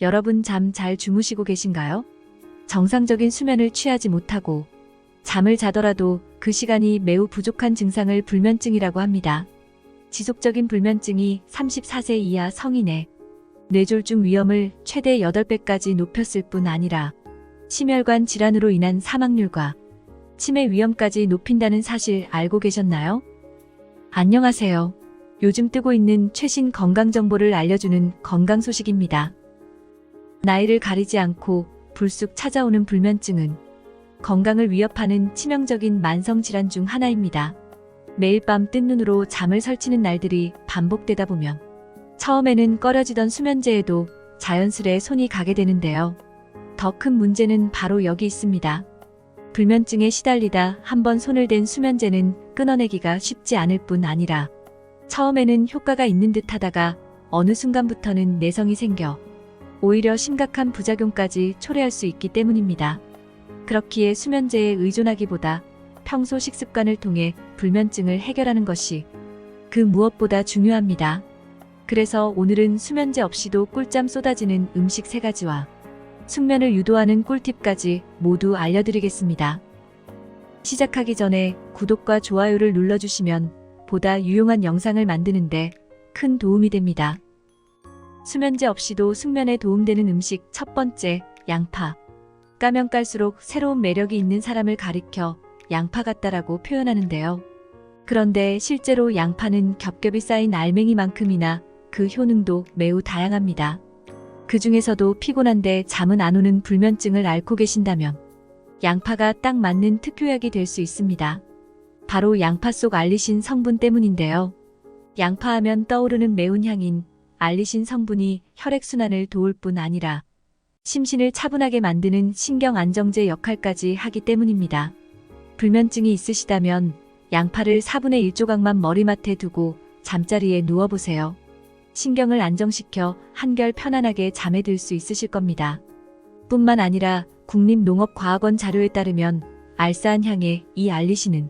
여러분 잠 잘 주무시고 계신가요? 정상적인 수면을 취하지 못하고 잠을 자더라도 그 시간이 매우 부족한 증상을 불면증이라고 합니다. 지속적인 불면증이 34세 이하 성인의 뇌졸중 위험을 최대 8배까지 높였을 뿐 아니라 심혈관 질환으로 인한 사망률과 치매 위험까지 높인다는 사실 알고 계셨나요? 안녕하세요. 요즘 뜨고 있는 최신 건강 정보를 알려주는 건강 소식입니다. 나이를 가리지 않고 불쑥 찾아오는 불면증은 건강을 위협하는 치명적인 만성질환 중 하나입니다. 매일 밤 뜬 눈으로 잠을 설치는 날들이 반복되다 보면 처음에는 꺼려지던 수면제에도 자연스레 손이 가게 되는데요. 더 큰 문제는 바로 여기 있습니다. 불면증에 시달리다 한번 손을 댄 수면제는 끊어내기가 쉽지 않을 뿐 아니라 처음에는 효과가 있는 듯 하다가 어느 순간부터는 내성이 생겨 오히려 심각한 부작용까지 초래할 수 있기 때문입니다. 그렇기에 수면제에 의존하기보다 평소 식습관을 통해 불면증을 해결하는 것이 그 무엇보다 중요합니다. 그래서 오늘은 수면제 없이도 꿀잠 쏟아지는 음식 3가지와 숙면을 유도하는 꿀팁까지 모두 알려드리겠습니다. 시작하기 전에 구독과 좋아요를 눌러주시면 보다 유용한 영상을 만드는데 큰 도움이 됩니다. 수면제 없이도 숙면에 도움되는 음식 첫 번째, 양파. 까면 깔수록 새로운 매력이 있는 사람을 가리켜 양파 같다라고 표현하는데요. 그런데 실제로 양파는 겹겹이 쌓인 알맹이만큼이나 그 효능도 매우 다양합니다. 그 중에서도 피곤한데 잠은 안 오는 불면증을 앓고 계신다면 양파가 딱 맞는 특효약이 될 수 있습니다. 바로 양파 속 알리신 성분 때문인데요. 양파하면 떠오르는 매운 향인 알리신 성분이 혈액순환을 도울 뿐 아니라 심신을 차분하게 만드는 신경안정제 역할까지 하기 때문입니다. 불면증이 있으시다면 양파를 4분의 1 조각만 머리맡에 두고 잠자리에 누워보세요. 신경을 안정시켜 한결 편안하게 잠에 들 수 있으실 겁니다. 뿐만 아니라 국립농업과학원 자료에 따르면 알싸한 향의 이 알리신은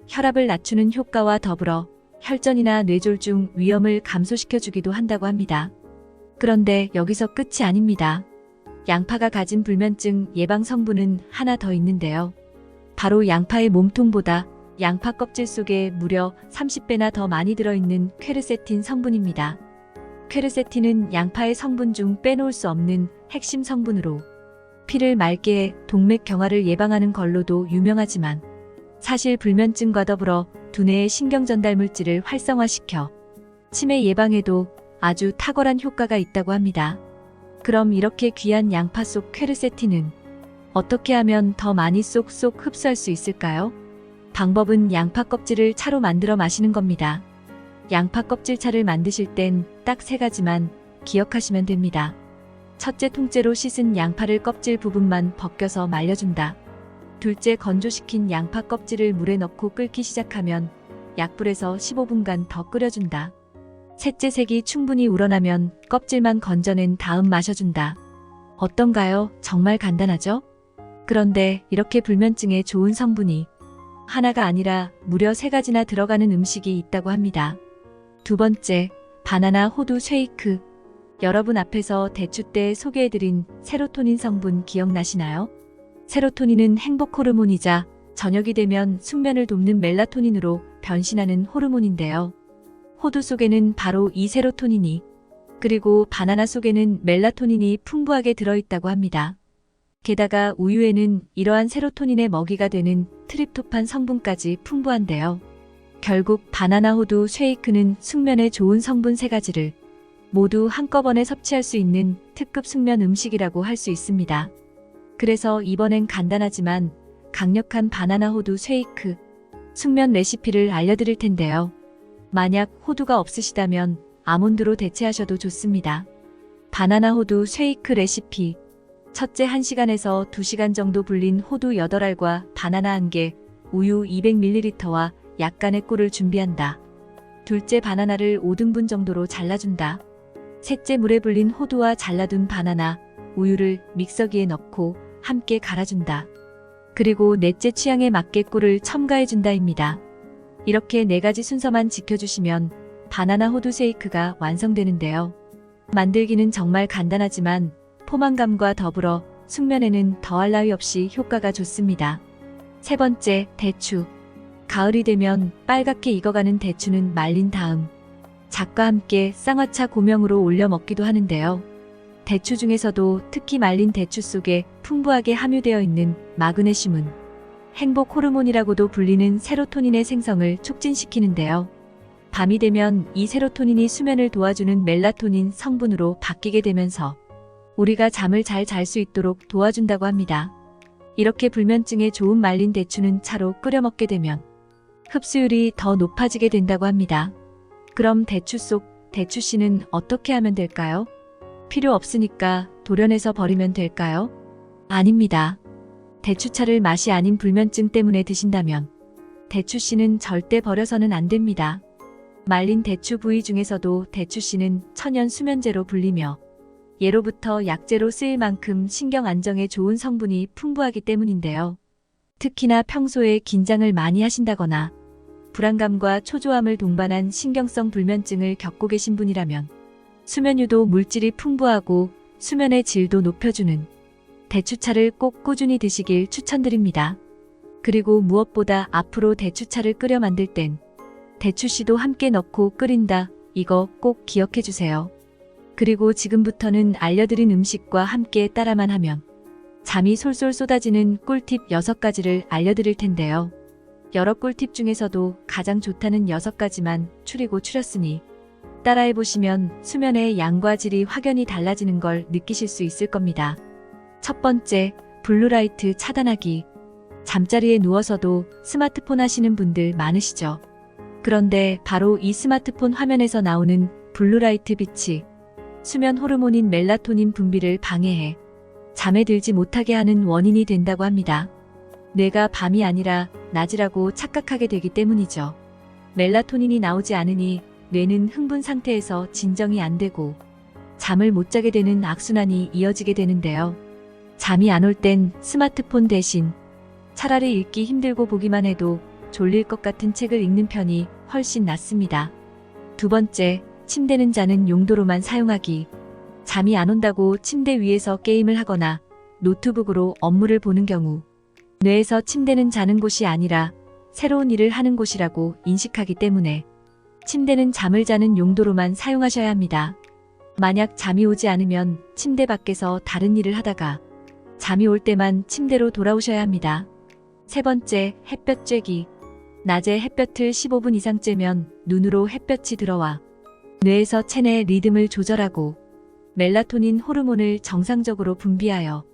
혈압을 낮추는 효과와 더불어 혈전이나 뇌졸중 위험을 감소시켜주기도 한다고 합니다. 그런데 여기서 끝이 아닙니다. 양파가 가진 불면증 예방 성분은 하나 더 있는데요. 바로 양파의 몸통보다 양파 껍질 속에 무려 30배나 더 많이 들어있는 퀘르세틴 성분입니다. 퀘르세틴은 양파의 성분 중 빼놓을 수 없는 핵심 성분으로 피를 맑게 해 동맥 경화를 예방하는 걸로도 유명하지만 사실 불면증과 더불어 두뇌의 신경전달 물질을 활성화시켜 치매 예방에도 아주 탁월한 효과가 있다고 합니다. 그럼 이렇게 귀한 양파 속 퀘르세틴은 어떻게 하면 더 많이 쏙쏙 흡수할 수 있을까요? 방법은 양파 껍질을 차로 만들어 마시는 겁니다. 양파 껍질 차를 만드실 땐 딱 3가지만 기억하시면 됩니다. 첫째, 통째로 씻은 양파를 껍질 부분만 벗겨서 말려준다. 둘째, 건조시킨 양파 껍질을 물에 넣고 끓기 시작하면 약불에서 15분간 더 끓여준다. 셋째, 색이 충분히 우러나면 껍질만 건져낸 다음 마셔준다. 어떤가요? 정말 간단하죠? 그런데 이렇게 불면증에 좋은 성분이 하나가 아니라 무려 3가지나 들어가는 음식이 있다고 합니다. 두 번째, 바나나 호두 쉐이크. 여러분 앞에서 대추 때 소개해드린 세로토닌 성분 기억나시나요? 세로토닌은 행복 호르몬이자 저녁이 되면 숙면을 돕는 멜라토닌으로 변신하는 호르몬인데요. 호두 속에는 바로 이 세로토닌이, 그리고 바나나 속에는 멜라토닌이 풍부하게 들어있다고 합니다. 게다가 우유에는 이러한 세로토닌의 먹이가 되는 트립토판 성분까지 풍부한데요. 결국 바나나 호두 쉐이크는 숙면에 좋은 성분 3가지를 모두 한꺼번에 섭취할 수 있는 특급 숙면 음식이라고 할 수 있습니다. 그래서 이번엔 간단하지만 강력한 바나나 호두 쉐이크 숙면 레시피를 알려드릴 텐데요. 만약 호두가 없으시다면 아몬드로 대체하셔도 좋습니다. 바나나 호두 쉐이크 레시피. 첫째, 1시간에서 2시간 정도 불린 호두 8알과 바나나 1개, 우유 200ml와 약간의 꿀을 준비한다. 둘째, 바나나를 5등분 정도로 잘라준다. 셋째, 물에 불린 호두와 잘라둔 바나나, 우유를 믹서기에 넣고 함께 갈아준다. 그리고 넷째, 취향에 맞게 꿀을 첨가해준다입니다. 이렇게 4가지 순서만 지켜주시면 바나나 호두 쉐이크가 완성되는데요. 만들기는 정말 간단하지만 포만감과 더불어 숙면에는 더할 나위 없이 효과가 좋습니다. 세 번째, 대추. 가을이 되면 빨갛게 익어가는 대추는 말린 다음 잣과 함께 쌍화차 고명으로 올려 먹기도 하는데요. 대추 중에서도 특히 말린 대추 속에 풍부하게 함유되어 있는 마그네슘은 행복 호르몬이라고도 불리는 세로토닌의 생성을 촉진시키는데요. 밤이 되면 이 세로토닌이 수면을 도와주는 멜라토닌 성분으로 바뀌게 되면서 우리가 잠을 잘 잘 수 있도록 도와준다고 합니다. 이렇게 불면증에 좋은 말린 대추는 차로 끓여 먹게 되면 흡수율이 더 높아지게 된다고 합니다. 그럼 대추 속 대추씨는 어떻게 하면 될까요? 필요 없으니까 도련해서 버리면 될까요? 아닙니다. 대추차를 맛이 아닌 불면증 때문에 드신다면 대추씨는 절대 버려서는 안 됩니다. 말린 대추 부위 중에서도 대추씨는 천연 수면제로 불리며 예로부터 약재로 쓰일 만큼 신경 안정에 좋은 성분이 풍부하기 때문인데요. 특히나 평소에 긴장을 많이 하신다거나 불안감과 초조함을 동반한 신경성 불면증을 겪고 계신 분이라면 수면유도 물질이 풍부하고 수면의 질도 높여주는 대추차를 꼭 꾸준히 드시길 추천드립니다. 그리고 무엇보다 앞으로 대추차를 끓여 만들 땐 대추씨도 함께 넣고 끓인다. 이거 꼭 기억해 주세요. 그리고 지금부터는 알려드린 음식과 함께 따라만 하면 잠이 솔솔 쏟아지는 꿀팁 6가지를 알려드릴 텐데요. 여러 꿀팁 중에서도 가장 좋다는 6가지만 추리고 추렸으니 따라해보시면 수면의 양과 질이 확연히 달라지는 걸 느끼실 수 있을 겁니다. 첫 번째, 블루라이트 차단하기. 잠자리에 누워서도 스마트폰 하시는 분들 많으시죠? 그런데 바로 이 스마트폰 화면에서 나오는 블루라이트 빛이 수면 호르몬인 멜라토닌 분비를 방해해 잠에 들지 못하게 하는 원인이 된다고 합니다. 뇌가 밤이 아니라 낮이라고 착각하게 되기 때문이죠. 멜라토닌이 나오지 않으니 뇌는 흥분 상태에서 진정이 안 되고 잠을 못 자게 되는 악순환이 이어지게 되는데요. 잠이 안 올 땐 스마트폰 대신 차라리 읽기 힘들고 보기만 해도 졸릴 것 같은 책을 읽는 편이 훨씬 낫습니다. 두 번째, 침대는 자는 용도로만 사용하기. 잠이 안 온다고 침대 위에서 게임을 하거나 노트북으로 업무를 보는 경우 뇌에서 침대는 자는 곳이 아니라 새로운 일을 하는 곳이라고 인식하기 때문에 침대는 잠을 자는 용도로만 사용하셔야 합니다. 만약 잠이 오지 않으면 침대 밖에서 다른 일을 하다가 잠이 올 때만 침대로 돌아오셔야 합니다. 세 번째, 햇볕 쬐기. 낮에 햇볕을 15분 이상 쬐면 눈으로 햇볕이 들어와 뇌에서 체내 리듬을 조절하고 멜라토닌 호르몬을 정상적으로 분비하여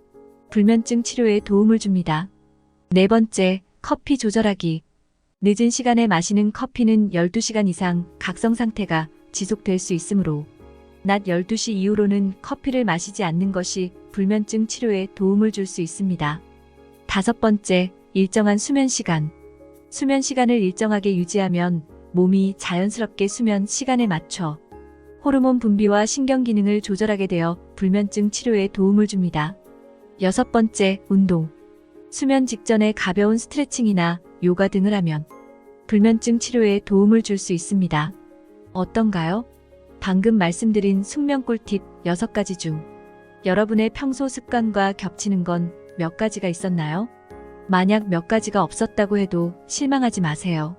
불면증 치료에 도움을 줍니다. 네 번째, 커피 조절하기. 늦은 시간에 마시는 커피는 12시간 이상 각성 상태가 지속될 수 있으므로 낮 12시 이후로는 커피를 마시지 않는 것이 불면증 치료에 도움을 줄 수 있습니다. 다섯 번째, 일정한 수면 시간. 수면 시간을 일정하게 유지하면 몸이 자연스럽게 수면 시간에 맞춰 호르몬 분비와 신경 기능을 조절하게 되어 불면증 치료에 도움을 줍니다. 여섯 번째, 운동. 수면 직전에 가벼운 스트레칭이나 요가 등을 하면 불면증 치료에 도움을 줄 수 있습니다. 어떤가요? 방금 말씀드린 숙면 꿀팁 6가지 중 여러분의 평소 습관과 겹치는 건 몇 가지가 있었나요? 만약 몇 가지가 없었다고 해도 실망하지 마세요.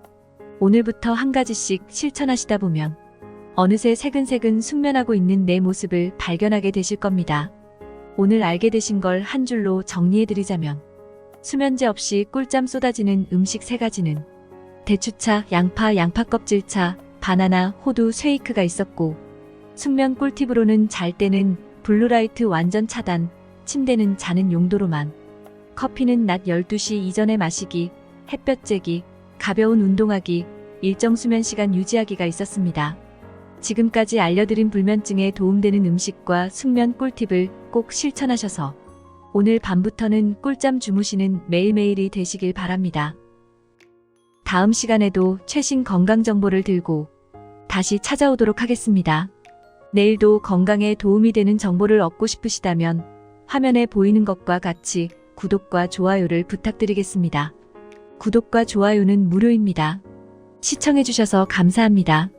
오늘부터 한 가지씩 실천하시다 보면 어느새 새근새근 숙면하고 있는 내 모습을 발견하게 되실 겁니다. 오늘 알게 되신 걸 한 줄로 정리해드리자면 수면제 없이 꿀잠 쏟아지는 음식 3가지는 대추차, 양파 껍질차, 바나나, 호두, 쉐이크가 있었고 숙면 꿀팁으로는 잘 때는 블루라이트 완전 차단, 침대는 자는 용도로만, 커피는 낮 12시 이전에 마시기, 햇볕 쬐기, 가벼운 운동하기, 일정 수면 시간 유지하기가 있었습니다. 지금까지 알려드린 불면증에 도움되는 음식과 숙면 꿀팁을 꼭 실천하셔서 오늘 밤부터는 꿀잠 주무시는 매일매일이 되시길 바랍니다. 다음 시간에도 최신 건강 정보를 들고 다시 찾아오도록 하겠습니다. 내일도 건강에 도움이 되는 정보를 얻고 싶으시다면 화면에 보이는 것과 같이 구독과 좋아요를 부탁드리겠습니다. 구독과 좋아요는 무료입니다. 시청해주셔서 감사합니다.